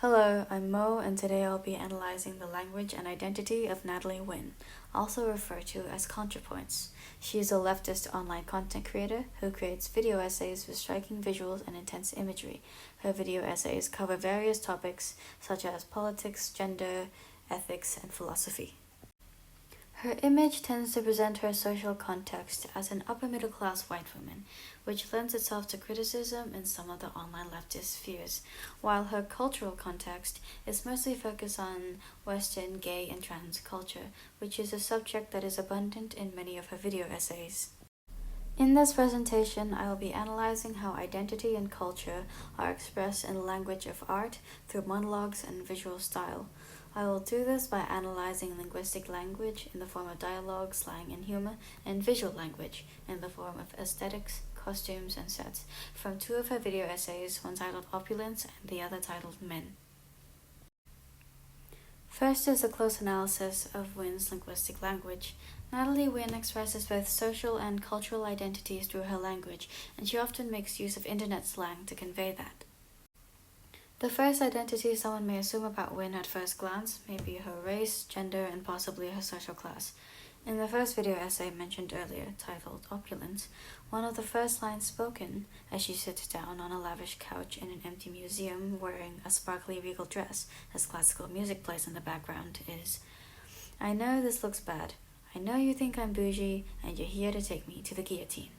Hello, I'm Mo, and today I'll be analyzing the language and identity of Natalie Wynn, also referred to as ContraPoints. She is a leftist online content creator who creates video essays with striking visuals and intense imagery. Her video essays cover various topics such as politics, gender, ethics, and philosophy. Her image tends to present her social context as an upper-middle-class white woman, which lends itself to criticism in some of the online leftist spheres, while her cultural context is mostly focused on Western gay and trans culture, which is a subject that is abundant in many of her video essays. In this presentation, I will be analyzing how identity and culture are expressed in the language of art through monologues and visual style. I will do this by analyzing linguistic language in the form of dialogue, slang, and humor, and visual language in the form of aesthetics, costumes, and sets from two of her video essays, one titled Opulence and the other titled Men. First is a close analysis of Wynn's linguistic language. Natalie Wynn expresses both social and cultural identities through her language, and she often makes use of internet slang to convey that. The first identity someone may assume about Wynn at first glance may be her race, gender, and possibly her social class. In the first video essay mentioned earlier, titled Opulence, one of the first lines spoken as she sits down on a lavish couch in an empty museum wearing a sparkly regal dress as classical music plays in the background is, "I know this looks bad. I know you think I'm bougie and you're here to take me to the guillotine."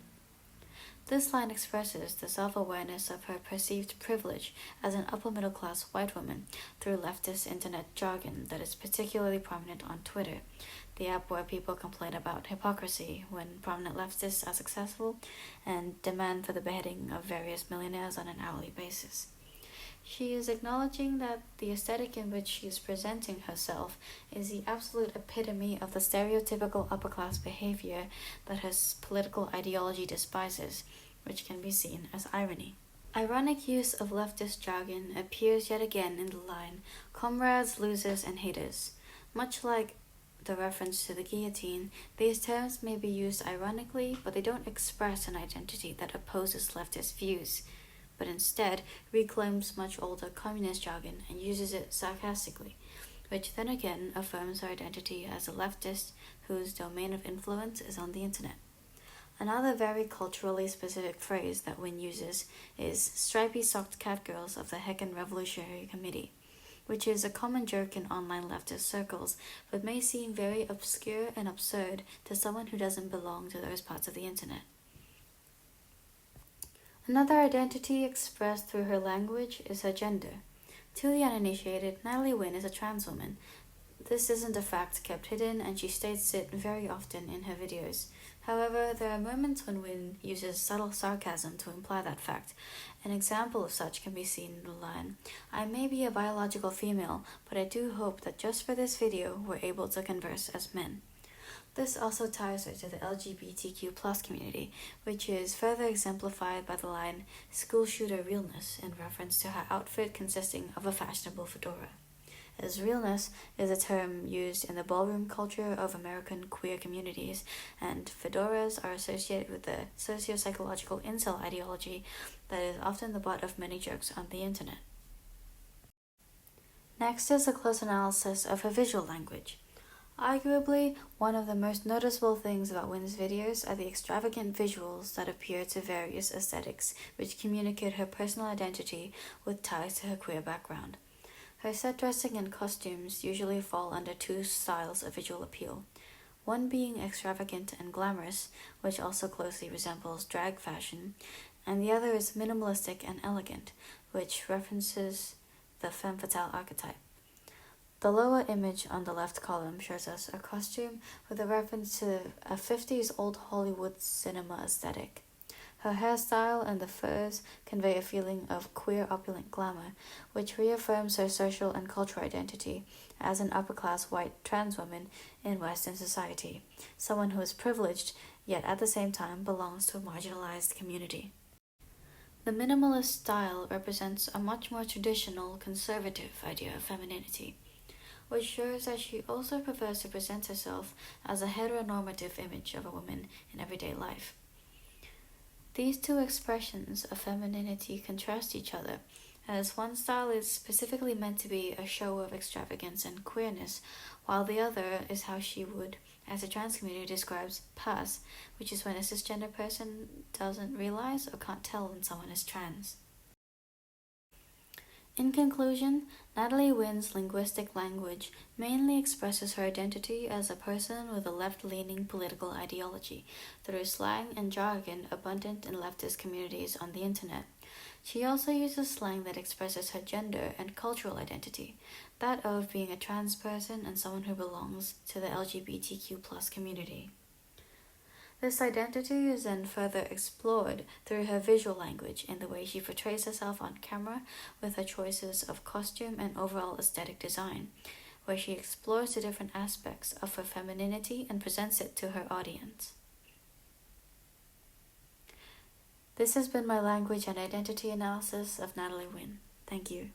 This line expresses the self-awareness of her perceived privilege as an upper-middle-class white woman through leftist internet jargon that is particularly prominent on Twitter, the app where people complain about hypocrisy when prominent leftists are successful and demand for the beheading of various millionaires on an hourly basis. She is acknowledging that the aesthetic in which she is presenting herself is the absolute epitome of the stereotypical upper-class behavior that her political ideology despises, which can be seen as irony. Ironic use of leftist jargon appears yet again in the line, "comrades, losers, and haters." Much like the reference to the guillotine, these terms may be used ironically, but they don't express an identity that opposes leftist views, but instead reclaims much older communist jargon and uses it sarcastically, which then again affirms her identity as a leftist whose domain of influence is on the internet. Another very culturally specific phrase that Wynn uses is "stripy-socked catgirls of the Heckin' Revolutionary Committee," which is a common joke in online leftist circles, but may seem very obscure and absurd to someone who doesn't belong to those parts of the internet. Another identity expressed through her language is her gender. To the uninitiated, Natalie Wynn is a trans woman. This isn't a fact kept hidden, and she states it very often in her videos. However, there are moments when Wynn uses subtle sarcasm to imply that fact. An example of such can be seen in the line, "I may be a biological female, but I do hope that just for this video we're able to converse as men." This also ties her to the LGBTQ+ community, which is further exemplified by the line "school shooter realness" in reference to her outfit consisting of a fashionable fedora, as realness is a term used in the ballroom culture of American queer communities, and fedoras are associated with the socio-psychological incel ideology that is often the butt of many jokes on the internet. Next is a close analysis of her visual language. Arguably, one of the most noticeable things about Wynn's videos are the extravagant visuals that appear to various aesthetics, which communicate her personal identity with ties to her queer background. Her set dressing and costumes usually fall under two styles of visual appeal, one being extravagant and glamorous, which also closely resembles drag fashion, and the other is minimalistic and elegant, which references the femme fatale archetype. The lower image on the left column shows us a costume with a reference to a 50s old Hollywood cinema aesthetic. Her hairstyle and the furs convey a feeling of queer opulent glamour, which reaffirms her social and cultural identity as an upper-class white trans woman in Western society, someone who is privileged, yet at the same time belongs to a marginalized community. The minimalist style represents a much more traditional, conservative idea of femininity, which shows that she also prefers to present herself as a heteronormative image of a woman in everyday life. These two expressions of femininity contrast each other, as one style is specifically meant to be a show of extravagance and queerness, while the other is how she would, as the trans community describes, pass, which is when a cisgender person doesn't realize or can't tell when someone is trans. In conclusion, Natalie Wynn's linguistic language mainly expresses her identity as a person with a left-leaning political ideology through slang and jargon abundant in leftist communities on the internet. She also uses slang that expresses her gender and cultural identity, that of being a trans person and someone who belongs to the LGBTQ+ community. This identity is then further explored through her visual language in the way she portrays herself on camera with her choices of costume and overall aesthetic design, where she explores the different aspects of her femininity and presents it to her audience. This has been my language and identity analysis of Natalie Wynn. Thank you.